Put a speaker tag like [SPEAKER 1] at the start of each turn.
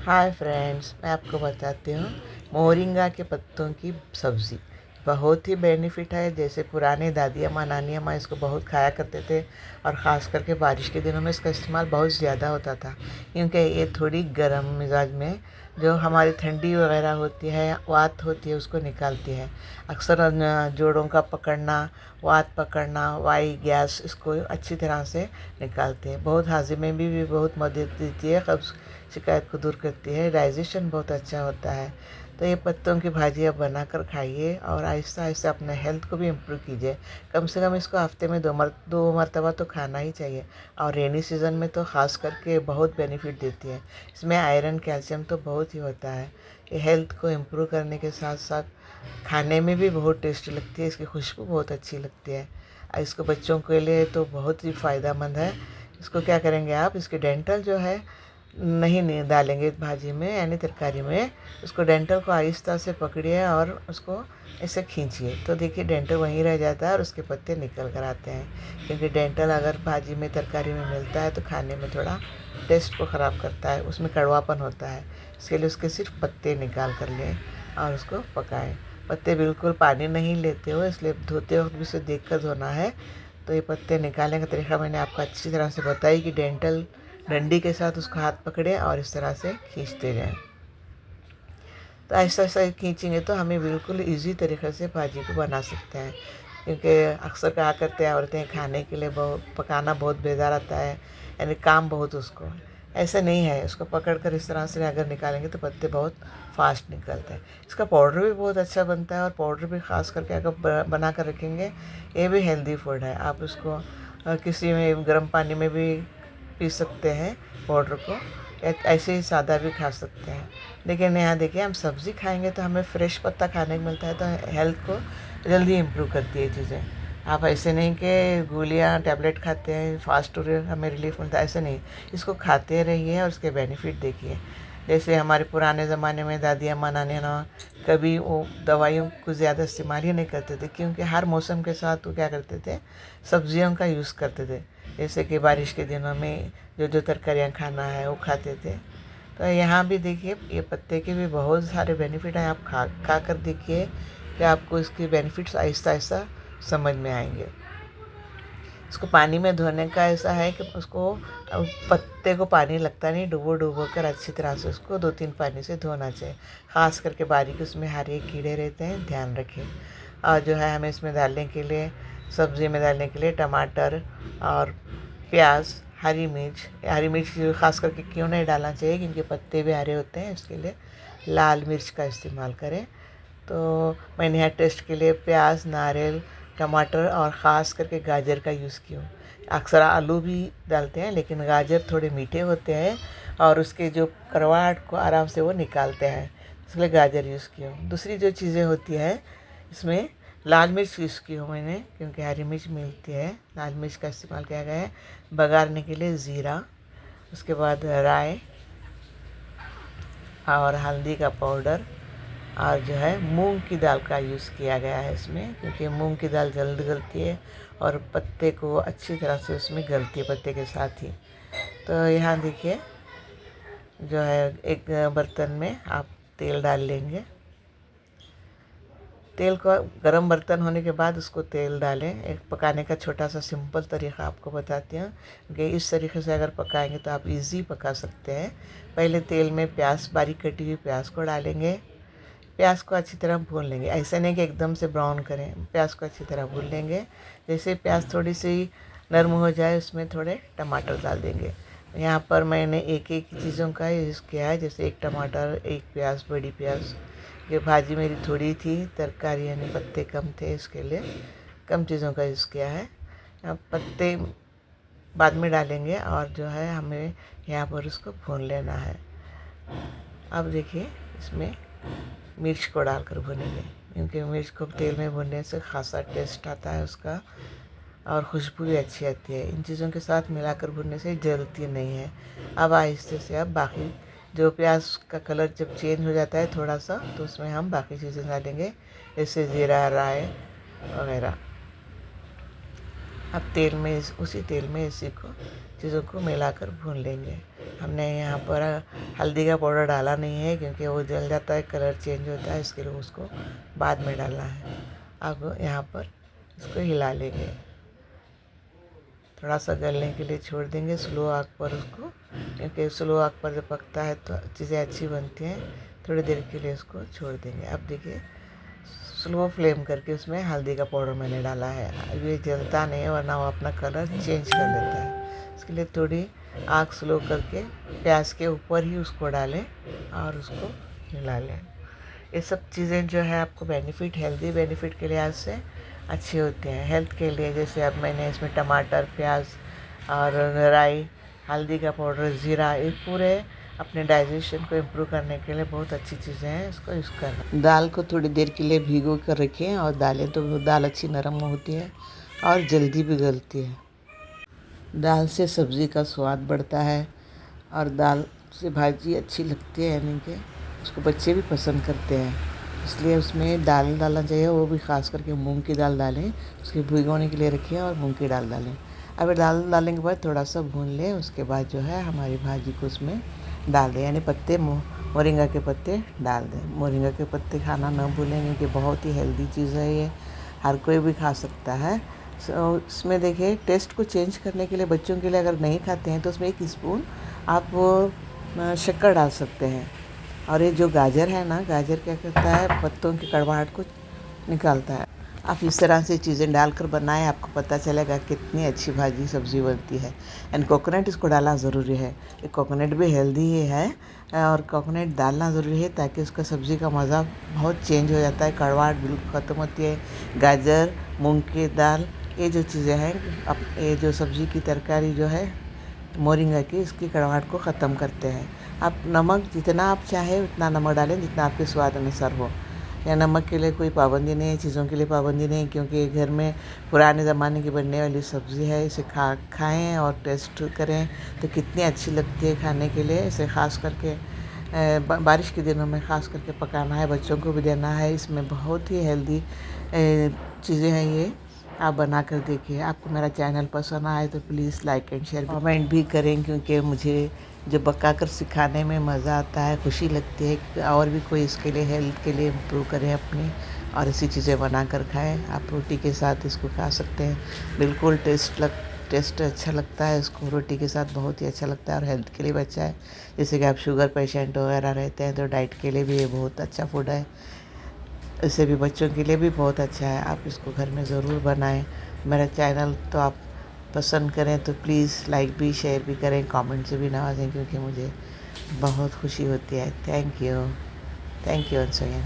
[SPEAKER 1] Hi friends, मैं आपको बताती हूँ मोरिंगा के पत्तों की सब्ज़ी। बहुत ही बेनिफिट है। जैसे पुराने दादी अम्मा नानी अम्मा इसको बहुत खाया करते थे और ख़ास करके बारिश के दिनों में इसका इस्तेमाल बहुत ज़्यादा होता था, क्योंकि ये थोड़ी गर्म मिजाज में जो हमारी ठंडी वगैरह होती है, वात होती है, उसको निकालती है। अक्सर जोड़ों का पकड़ना, वात पकड़ना, वाई गैस, इसको अच्छी तरह से निकालती है। बहुत हाजिमे में भी बहुत मदद देती है, कब्ज़ शिकायत को दूर करती है, डाइजेशन बहुत अच्छा होता है। तो ये पत्तों की भाजी आप बनाकर खाइए और आहिस्ता आहिस्ता अपने हेल्थ को भी इम्प्रूव कीजिए। कम से कम इसको हफ्ते में दो मरतबा तो खाना ही चाहिए, और रेनी सीज़न में तो ख़ास करके बहुत बेनिफिट देती है। इसमें आयरन कैल्शियम तो बहुत ही होता है। ये हेल्थ को इम्प्रूव करने के साथ साथ खाने में भी बहुत टेस्टी लगती है। इसकी खुशबू बहुत अच्छी लगती है। इसको बच्चों के लिए तो बहुत ही फ़ायदेमंद है। इसको क्या करेंगे आप, इसके डेंटल जो है नहीं डालेंगे भाजी में, यानी तरकारी में। उसको डेंटल को आहिस्ता से पकड़िए और उसको ऐसे खींचिए, तो देखिए डेंटल वहीं रह जाता है और उसके पत्ते निकल कर आते हैं। क्योंकि डेंटल अगर भाजी में तरकारी में मिलता है तो खाने में थोड़ा टेस्ट को ख़राब करता है, उसमें कड़वापन होता है। इसके लिए उसके सिर्फ पत्ते निकाल कर लें और उसको पकाएं। पत्ते बिल्कुल पानी नहीं लेते हो, इसलिए धोते वक्त भी उसे देख कर धोना है। तो ये पत्ते निकालने का तरीका मैंने आपको अच्छी तरह से बताई कि डेंटल डंडी के साथ उसका हाथ पकड़े और इस तरह से खींचते जाएं। तो ऐसा ऐसा खींचेंगे तो हमें बिल्कुल इजी तरीके से भाजी को बना सकते हैं। क्योंकि अक्सर क्या करते हैं औरतें, खाने के लिए बहुत पकाना बहुत बेजार आता है, यानी काम बहुत उसको। ऐसा नहीं है, उसको पकड़ कर इस तरह से अगर निकालेंगे तो पत्ते बहुत फास्ट निकलते हैं। इसका पाउडर भी बहुत अच्छा बनता है, और पाउडर भी ख़ास करके अगर बना कर रखेंगे, ये भी हेल्दी फूड है। आप उसको किसी में गर्म पानी में भी पी सकते हैं पाउडर को, ऐसे ही सादा भी खा सकते हैं। लेकिन यहाँ देखिए, हम सब्ज़ी खाएंगे तो हमें फ्रेश पत्ता खाने को मिलता है, तो हेल्थ को जल्दी इम्प्रूव करती है चीज़ें। आप ऐसे नहीं कि गोलियाँ टैबलेट खाते हैं फास्ट हमें रिलीफ मिलता है, ऐसे नहीं। इसको खाते रहिए और उसके बेनिफिट देखिए। जैसे हमारे पुराने ज़माने में दादी अम्मा नानी ना कभी वो दवाइयों को ज़्यादा इस्तेमाल ही नहीं करते थे, क्योंकि हर मौसम के साथ वो क्या करते थे, सब्जियों का यूज़ करते थे। जैसे कि बारिश के दिनों में जो जो तरकारियाँ खाना है वो खाते थे। तो यहाँ भी देखिए, ये पत्ते के भी बहुत सारे बेनिफिट हैं। आप खा कर देखिए कि आपको इसके बेनिफिट्स आहिस्ता आहिस्ता समझ में आएंगे। इसको पानी में धोने का ऐसा है कि उसको पत्ते को पानी लगता नहीं, डुबो डुबो कर अच्छी तरह से उसको 2-3 पानी से धोना चाहिए। ख़ास करके बारीक उसमें हरे कीड़े रहते हैं, ध्यान रखें। और जो है, हमें इसमें डालने के लिए, सब्ज़ी में डालने के लिए टमाटर और प्याज, हरी मिर्च ख़ास करके क्यों नहीं डालना चाहिए, क्योंकि पत्ते भी हरे होते हैं। इसके लिए लाल मिर्च का इस्तेमाल करें। तो मैंने यहाँ टेस्ट के लिए प्याज, नारियल, टमाटर और ख़ास करके गाजर का यूज़ किया। अक्सर आलू भी डालते हैं, लेकिन गाजर थोड़े मीठे होते हैं और उसके जो करवाहट को आराम से वो निकालते हैं, इसलिए गाजर यूज़ किया। दूसरी जो चीज़ें होती है इसमें, लाल मिर्च यूज़ की हूँ मैंने, क्योंकि हरी मिर्च मिलती है। लाल मिर्च का इस्तेमाल किया गया है। बघारने के लिए ज़ीरा, उसके बाद राई और हल्दी का पाउडर, और जो है मूंग की दाल का यूज़ किया गया है इसमें, क्योंकि मूंग की दाल जल्द गलती है और पत्ते को अच्छी तरह से उसमें गलती है पत्ते के साथ ही। तो यहाँ देखिए, जो है एक बर्तन में आप तेल डाल लेंगे। तेल को गरम बर्तन होने के बाद उसको तेल डालें। एक पकाने का छोटा सा सिंपल तरीका आपको बताती हूँ, कि इस तरीके से अगर पकाएंगे तो आप इजी पका सकते हैं। पहले तेल में प्याज, बारीक कटी हुई प्याज को डालेंगे। प्याज को अच्छी तरह भून लेंगे, ऐसा नहीं कि एकदम से ब्राउन करें, प्याज को अच्छी तरह भून लेंगे। जैसे प्याज थोड़ी सी नरम हो जाए, उसमें थोड़े टमाटर डाल देंगे। यहाँ पर मैंने एक एक चीज़ों का यूज़ किया है, जैसे एक टमाटर, एक प्याज, बड़ी प्याज। ये भाजी मेरी थोड़ी थी, तरकारी यानी पत्ते कम थे, इसके लिए कम चीज़ों का यूज़ किया है। अब पत्ते बाद में डालेंगे और जो है हमें यहाँ पर उसको भून लेना है। अब देखिए, इसमें मिर्च को डालकर भूनेंगे, क्योंकि मिर्च को तेल में भूनने से खासा टेस्ट आता है उसका, और खुशबू भी अच्छी आती है। इन चीज़ों के साथ मिलाकर भूनने से जलती नहीं है। अब आहिस्ते से अब बाकी जो प्याज का कलर जब चेंज हो जाता है थोड़ा सा, तो उसमें हम बाकी चीज़ें डालेंगे, जैसे ज़ीरा, राई वगैरह। अब उसी तेल में इसी को चीज़ों को मिलाकर भून लेंगे। हमने यहाँ पर हल्दी का पाउडर डाला नहीं है क्योंकि वो जल जाता है, कलर चेंज होता है, इसके लिए उसको बाद में डालना है। अब यहाँ पर इसको हिला लेंगे, थोड़ा सा गलने के लिए छोड़ देंगे स्लो आग पर उसको, क्योंकि स्लो आग पर जब पकता है तो चीज़ें अच्छी बनती हैं। थोड़ी देर के लिए उसको छोड़ देंगे। अब देखिए स्लो फ्लेम करके उसमें हल्दी का पाउडर मैंने डाला है। अब ये जलता नहीं है वरना वो अपना कलर चेंज कर लेता है। इसके लिए थोड़ी आग स्लो करके प्याज के ऊपर ही उसको डालें और उसको मिला लें। ये सब चीज़ें जो है आपको बेनिफिट, हेल्दी बेनिफिट के लिहाज से अच्छे होते हैं। हेल्थ के लिए जैसे अब मैंने इसमें टमाटर, प्याज और राई, हल्दी का पाउडर, ज़ीरा, ये पूरे अपने डाइजेशन को इम्प्रूव करने के लिए बहुत अच्छी चीज़ें हैं, इसको यूज़ करना। दाल को थोड़ी देर के लिए भिगो कर रखें और दालें तो दाल अच्छी नरम होती है और जल्दी भी गलती है। दाल से सब्ज़ी का स्वाद बढ़ता है और दाल से भाजी अच्छी लगती है, यानी कि उसको बच्चे भी पसंद करते हैं, इसलिए उसमें दाल डालना चाहिए। वो भी ख़ास करके मूंग की दाल डालें, उसके भिगोने के लिए रखिए और मूंग की दाल डालें। अब दाल डालने के बाद थोड़ा सा भून लें, उसके बाद जो है हमारी भाजी को उसमें डाल दें, यानी पत्ते मोरिंगा के पत्ते डाल दें। मोरिंगा के पत्ते खाना न भूलें क्योंकि बहुत ही हेल्दी चीज़ है, ये हर कोई भी खा सकता है। इसमें देखिए टेस्ट को चेंज करने के लिए बच्चों के लिए अगर नहीं खाते हैं तो उसमें 1 स्पून आप वो शक्कर डाल सकते हैं। और ये जो गाजर है ना, गाजर क्या करता है, पत्तों की कड़वाहट को निकालता है। आप इस तरह से चीज़ें डालकर बनाएं, आपको पता चलेगा कितनी अच्छी भाजी सब्ज़ी बनती है। एंड कोकोनट इसको डालना ज़रूरी है। ये कोकोनट भी हेल्दी ही है और कोकोनट डालना ज़रूरी है ताकि उसका सब्ज़ी का मज़ा बहुत चेंज हो जाता है, कड़वाहट बिल्कुल ख़त्म होती है। गाजर, मूंग की दाल, ये जो चीज़ें हैं, अब ये जो सब्ज़ी की तरकारी जो है मोरिंगा की, इसकी कड़वाहट को ख़त्म करते हैं। आप नमक जितना आप चाहें उतना नमक डालें जितना आपके स्वाद अनुसार हो। या नमक के लिए कोई पाबंदी नहीं है, चीज़ों के लिए पाबंदी नहीं है, क्योंकि घर में पुराने ज़माने की बनने वाली सब्ज़ी है। इसे खाएं और टेस्ट करें तो कितनी अच्छी लगती है खाने के लिए। इसे ख़ास करके बारिश के दिनों में ख़ास करके पकाना है, बच्चों को भी देना है। इसमें बहुत ही हेल्दी चीज़ें हैं, ये आप बना कर देखिए। आपको मेरा चैनल पसंद आए तो please like and share, comment भी करें, क्योंकि मुझे जो पकाकर सिखाने में मज़ा आता है, खुशी लगती है कि और भी कोई इसके लिए हेल्थ के लिए इम्प्रूव करें अपनी, और ऐसी चीज़ें बना कर खाएँ। आप रोटी के साथ इसको खा सकते हैं, बिल्कुल टेस्ट अच्छा लगता है। इसको रोटी के साथ बहुत ही अच्छा लगता है और हेल्थ के लिए भी अच्छा है। जैसे कि आप शुगर पेशेंट वगैरह रहते हैं तो डाइट के लिए भी ये बहुत अच्छा फूड है। इससे भी बच्चों के लिए भी बहुत अच्छा है। आप इसको घर में ज़रूर बनाएं। मेरा चैनल तो आप पसंद करें तो प्लीज़ लाइक भी, शेयर भी करें, कमेंट से भी नवाजें, क्योंकि मुझे बहुत खुशी होती है। Thank you once again.